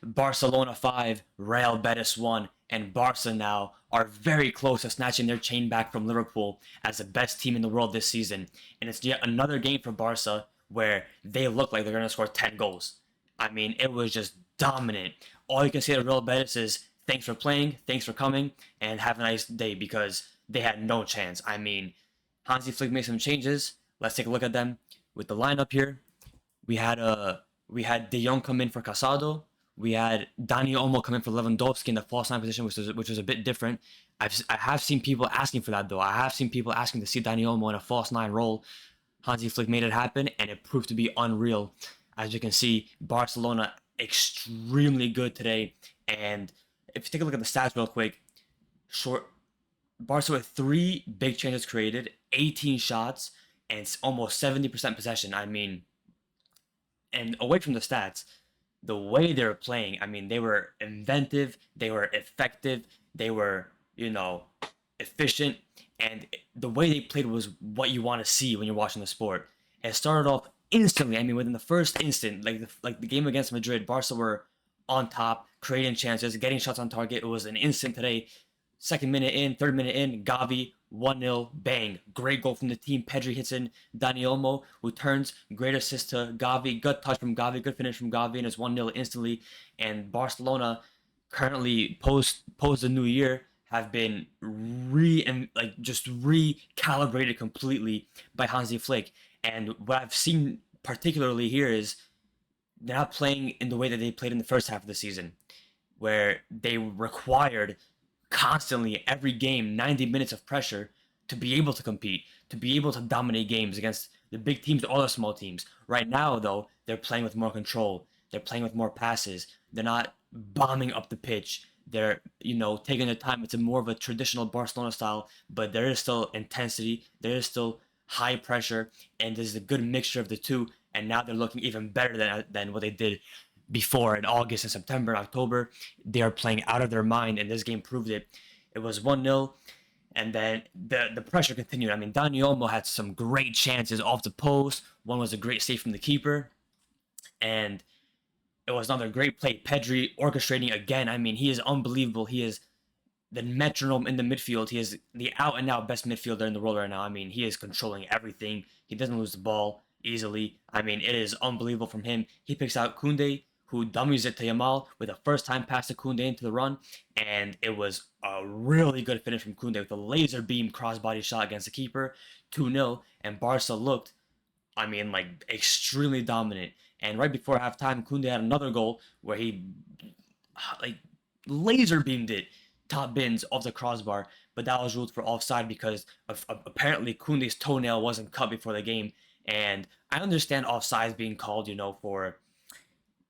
Barcelona 5, Real Betis 1, and Barca now are very close to snatching their chain back from Liverpool as the best team in the world this season. And it's yet another game for Barca where they look like they're going to score 10 goals. I mean, it was just dominant. All you can say to Real Betis is thanks for playing, thanks for coming, and have a nice day because they had no chance. I mean, Hansi Flick made some changes. Let's take a look at them with the lineup here. We had De Jong come in for Casado. We had Dani Olmo come in for Lewandowski in the false nine position, which was a bit different. I have seen people asking for that though. I have seen people asking to see Dani Olmo in a false nine role. Hansi Flick made it happen, and it proved to be unreal. As you can see, Barcelona extremely good today. And if you take a look at the stats real quick, short Barca with 3 big chances created, 18 shots, and it's almost 70% possession. I mean, and away from the stats, the way they were playing, I mean, they were inventive, they were effective, they were, efficient, and the way they played was what you want to see when you're watching the sport. It started off instantly. I mean, within the first instant, like the game against Madrid, Barca were on top, creating chances, getting shots on target. It was an instant today. Second minute in, third minute in, Gavi, 1-0, bang. Great goal from the team. Pedri hits in Dani Olmo, who turns. Great assist to Gavi. Good touch from Gavi. Good finish from Gavi, and it's 1-0 instantly. And Barcelona, currently post the new year, have been recalibrated completely by Hansi Flick. And what I've seen particularly here is they're not playing in the way that they played in the first half of the season, where they required constantly every game 90 minutes of pressure to be able to compete, to be able to dominate games against the big teams or the small teams. Right now, though, they're playing with more control. They're playing with more passes. They're not bombing up the pitch. They're, taking their time. It's more of a traditional Barcelona style, but there is still intensity. There is still high pressure, and there's a good mixture of the two. And now they're looking even better than what they did before in August and September, October. They are playing out of their mind, and this game proved it. It was 1-0, and then the pressure continued. I mean, Dani Olmo had some great chances off the post. One was a great save from the keeper, and it was another great play. Pedri orchestrating again. I mean, he is unbelievable. He is the metronome in the midfield. He is the out-and-out best midfielder in the world right now. I mean, he is controlling everything. He doesn't lose the ball easily. I mean, it is unbelievable from him. He picks out Kounde, who dummies it to Yamal with a first-time pass to Kounde into the run, and it was a really good finish from Kounde with a laser beam crossbody shot against the keeper, 2-0, and Barca looked, extremely dominant. And right before halftime, Kounde had another goal where he, laser beamed it top bins off the crossbar, but that was ruled for offside because apparently Kounde's toenail wasn't cut before the game. And I understand offsides being called, for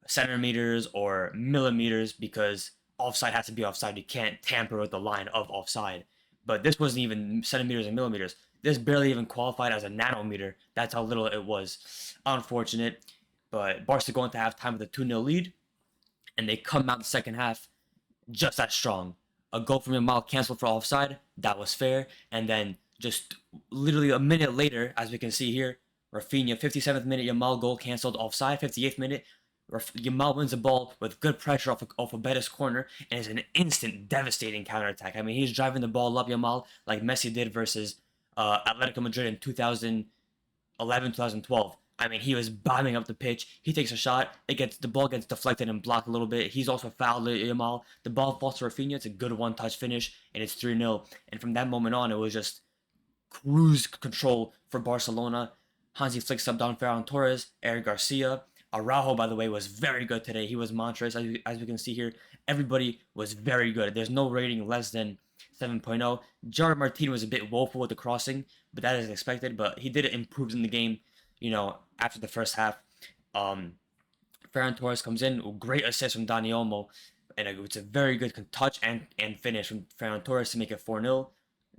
centimeters or millimeters because offside has to be offside. You can't tamper with the line of offside. But this wasn't even centimeters and millimeters. This barely even qualified as a nanometer. That's how little it was. Unfortunate. But Barca going to halftime with a 2-0 lead, and they come out the second half just as strong. A goal from Yamal canceled for offside. That was fair. And then just literally a minute later, as we can see here, Raphinha, 57th minute, Yamal goal canceled offside. 58th minute, Yamal wins the ball with good pressure off a Betis corner, and it's an instant devastating counterattack. I mean, he's driving the ball up Yamal like Messi did versus Atletico Madrid in 2011, 2012. I mean, he was bombing up the pitch. He takes a shot. The ball gets deflected and blocked a little bit. He's also fouled Yamal. The ball falls to Raphinha. It's a good one-touch finish, and it's 3-0. And from that moment on, it was just cruise control for Barcelona. Hansi Flick subbed on Ferran Torres, Eric Garcia. Araujo, by the way, was very good today. He was monstrous. As we can see here, everybody was very good. There's no rating less than 7.0. Gerard Martin was a bit woeful with the crossing, but that is expected. But he did improve in the game, after the first half. Ferran Torres comes in, great assist from Dani Olmo, and it's a very good touch and finish from Ferran Torres to make it 4-0.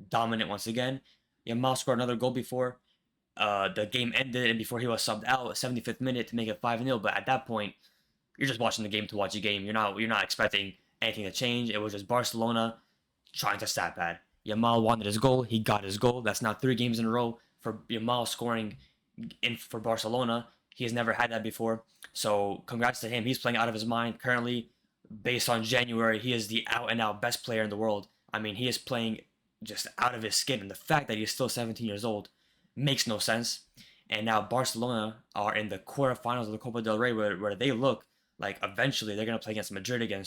Dominant once again. Yamal scored another goal before the game ended and before he was subbed out, 75th minute to make it 5-0. But at that point, you're just watching the game to watch a game. You're not expecting anything to change. It was just Barcelona trying to stat pad. Yamal wanted his goal. He got his goal. That's now 3 games in a row for Yamal scoring for Barcelona. He has never had that before. So congrats to him. He's playing out of his mind currently. based on January, he is the out and out best player in the world. I mean, he is playing just out of his skin, and the fact that he's still 17 years old makes no sense. And now Barcelona are in the quarterfinals of the Copa del Rey, where they look like eventually they're gonna play against Madrid again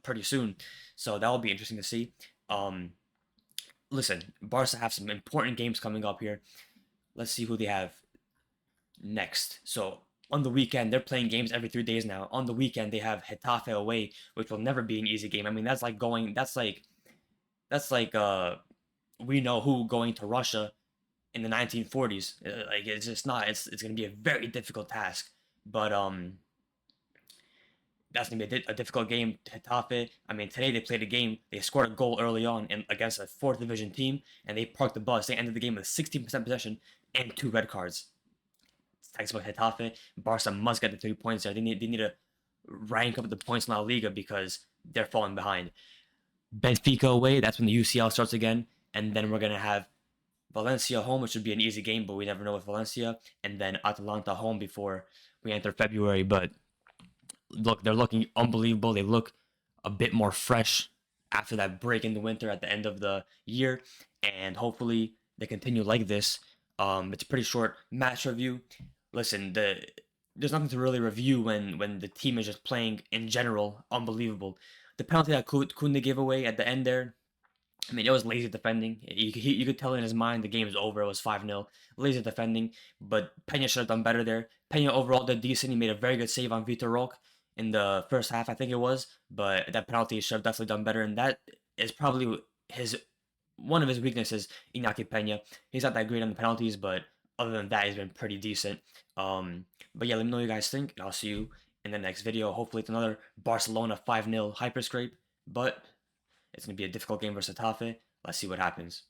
pretty soon. So that will be interesting to see. Um, Listen, Barca have some important games coming up here. Let's see who they have next. So on the weekend, they're playing games every 3 days now. On the weekend, they have Getafe away, which will never be an easy game. I mean, that's like we know who going to Russia in the 1940s. Like it's just not. It's gonna be a very difficult task. But that's gonna be a difficult game. Getafe. I mean, today they played a game. They scored a goal early on against a fourth division team, and they parked the bus. They ended the game with 16% possession and 2 red cards. Talks about Getafe. Barca must get the 3 points there. They need to rank up the points in La Liga because they're falling behind. Benfica away. That's when the UCL starts again, and then we're gonna have Valencia home, which should be an easy game, but we never know with Valencia, and then Atalanta home before we enter February. But look, they're looking unbelievable. They look a bit more fresh after that break in the winter at the end of the year, and hopefully they continue like this. It's a pretty short match review. Listen, there's nothing to really review when the team is just playing in general unbelievable. The penalty that Kounde gave away at the end there, I mean, it was lazy defending. You could tell in his mind the game is over. It was 5-0. Lazy defending, but Pena should have done better there. Pena overall did decent. He made a very good save on Vitor Roque in the first half, I think it was. But that penalty should have definitely done better, and that is probably his one of his weaknesses, Iñaki Pena. He's not that great on the penalties, but other than that, he's been pretty decent. But yeah, let me know what you guys think, and I'll see you in the next video. Hopefully, it's another Barcelona 5-0 hyper scrape, but it's going to be a difficult game versus Tafe. Let's see what happens.